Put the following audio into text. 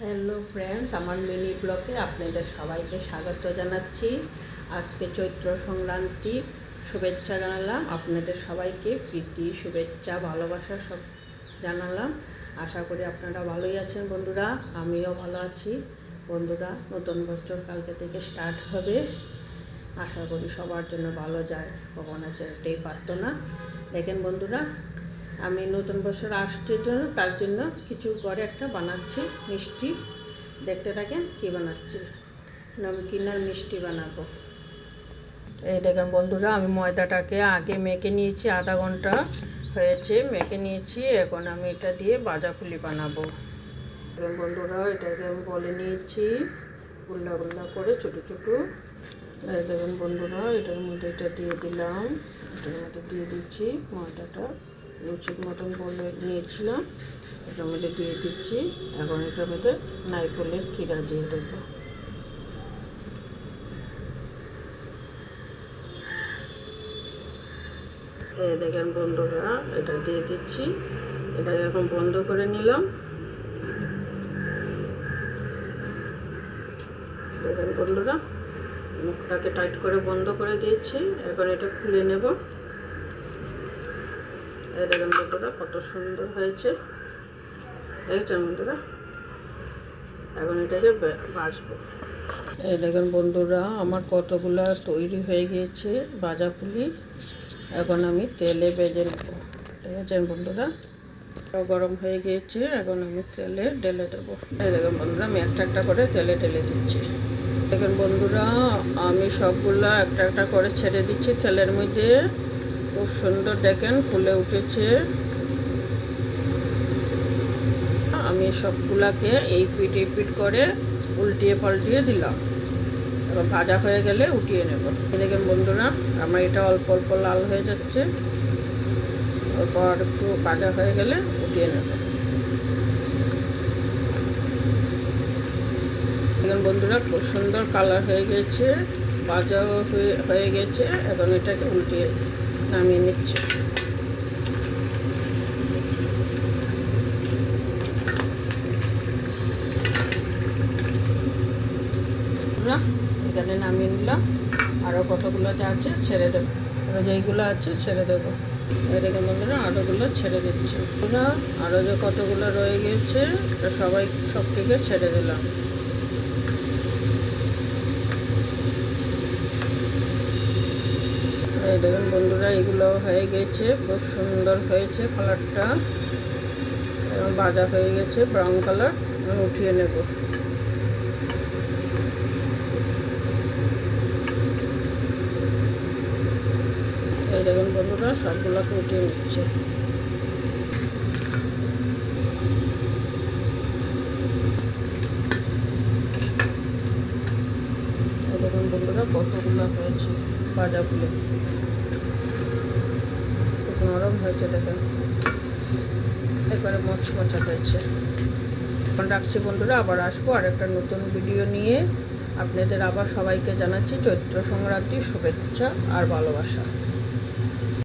Hello friends, আমার mini ব্লগে আপনাদের সবাইকে স্বাগত জানাচ্ছি। আজকে চৈত্র সংক্রান্তি শুভেচ্ছা জানালাম আপনাদের সবাইকে, প্রীতি শুভেচ্ছা ভালোবাসা সব জানালাম। আশা করি আপনারা ভালোই আছেন বন্ধুরা, আমিও ভালো আছি বন্ধুরা। নতুন বছর কালকে থেকে স্টার্ট হবে, আশা করি সবার জন্য ভালো যায়, ভগবানের এটাই প্রার্থনা। দেখেন বন্ধুরা, আমি নতুন বছর আসছে জন্য তার জন্য কিছু করে একটা বানাচ্ছি মিষ্টি। দেখতে থাকেন কী বানাচ্ছি, নমকিন আর মিষ্টি বানাবো। এই দেখেন বন্ধুরা, আমি ময়দাটাকে আগে মেখে নিয়েছি, আধা ঘন্টা হয়েছে মেখে নিয়েছি। এখন আমি এটা দিয়ে ভাজাপুলি বানাবো। দেখেন বন্ধুরা, এটাকে আমি বলে নিয়েছি গুল্লা গুল্লা করে ছোটো ছোটো। এই দেখেন বন্ধুরা, এটার মধ্যে এটা দিয়ে দিলাম, এটার মধ্যে দিয়ে দিচ্ছি ময়দাটা লুচির মতন বলে নিয়েছিলাম, এটার মধ্যে দিয়ে দিচ্ছি। এখন এটার মধ্যে নারকেলের ক্ষীরা দিয়ে দেবো। এই দেখেন বন্ধুরা, এটা দিয়ে দিচ্ছি, এটা এখন বন্ধ করে নিলাম। দেখেন বন্ধুরা, মুখটাকে টাইট করে বন্ধ করে দিয়েছি। এখন এটা খুলে নেব। এই দেখেন বন্ধুরা, কত সুন্দর হয়েছে, দেখছেন বন্ধুরা। এখন এটাকে ভাজবো। এই দেখেন বন্ধুরা, আমার কতগুলা তৈরি হয়ে গিয়েছে ভাজাপুলি। এখন আমি তেলে ভেজে নেব। দেখেছেন বন্ধুরা, গরম হয়ে গিয়েছে, এখন আমি তেলে ঢেলে দেবো। এই দেখেন বন্ধুরা, আমি একটা একটা করে তেলে ঢেলে দিচ্ছি। দেখেন বন্ধুরা, আমি সবগুলা একটা একটা করে ছেড়ে দিচ্ছি তেলের মধ্যে। খুব সুন্দর দেখেন ফুলে উঠেছে। আমি সবগুলাকে এই পিট করে উল্টিয়ে পাল্টিয়ে দিলাম। এবার ভাজা হয়ে গেলে উঠিয়ে নেব। দেখেন বন্ধুরা, আমার এটা অল্প অল্প লাল হয়ে যাচ্ছে, অল্প আর একটু ভাজা হয়ে গেলে উঠিয়ে নেব। দেখেন বন্ধুরা, খুব সুন্দর কালার হয়ে গেছে, ভাজাও হয়ে গেছে। এখন এটাকে উল্টিয়ে নামিয়ে নিচ্ছে। এখানে নামিয়ে নিলাম। আরও কতগুলো যা আছে ছেড়ে দেবো, আরও যেইগুলো আছে ছেড়ে দেবো। এই দেখেন বন্ধুরা, আরোগুলো ছেড়ে দিচ্ছি। আরও যে কতগুলো রয়ে গেছে সবাই সব থেকে ছেড়ে দিলাম। এই দেখেন বন্ধুরা, এগুলো হয়ে গেছে, খুব সুন্দর হয়েছে কালারটা, এবং ভাজা হয়ে গেছে ব্রাউন কালার। আমি উঠিয়ে নেব। এই দেখুন বন্ধুরা, সবগুলোকে উঠিয়ে নিচ্ছে। এই দেখুন বন্ধুরা, কতগুলো হয়েছে ভাজা ফুলে, খুব নরম হয়েছে। দেখেন একবারে মচমচা হয়েছে। এখন রাখছি বন্ধুরা, আবার আসবো আর একটা নতুন ভিডিও নিয়ে। আপনাদের আবার সবাইকে জানাচ্ছি চৈত্র সংক্রান্তির শুভেচ্ছা আর ভালোবাসা।